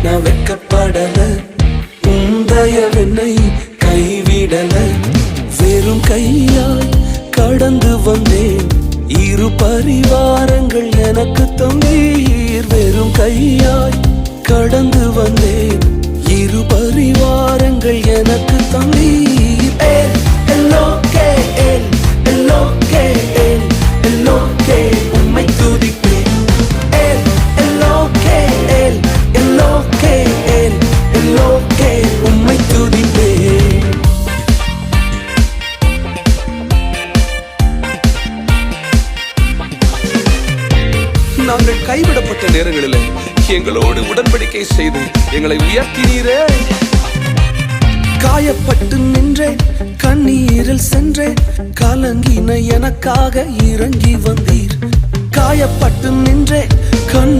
நான் வெக்கப்படல, உந்தயவென்னை கைவிடல. வெறும் கையாய் கடந்து வந்தேன், இரு பரிவாரங்கள் எனக்கு தந்தீர். வெறும் கையாய் கடந்து வந்தேன், இரு பரிவாரங்கள் எனக்கு தந்தீர். உம்மை துதிப்பேன். உம்மை துதிப்பேன். நாங்கள் கைவிடப்பட்ட நேரங்களில் எங்களோடு உடன்படிக்கை செய்து எங்களை உயர்த்தினீரே. காயப்பட்டு நின்றேன், கண்ணீரில் சென்றேன், கலங்கின எனக்காக இறங்கி வந்தீர். காயப்பட்டு நின்றேன்,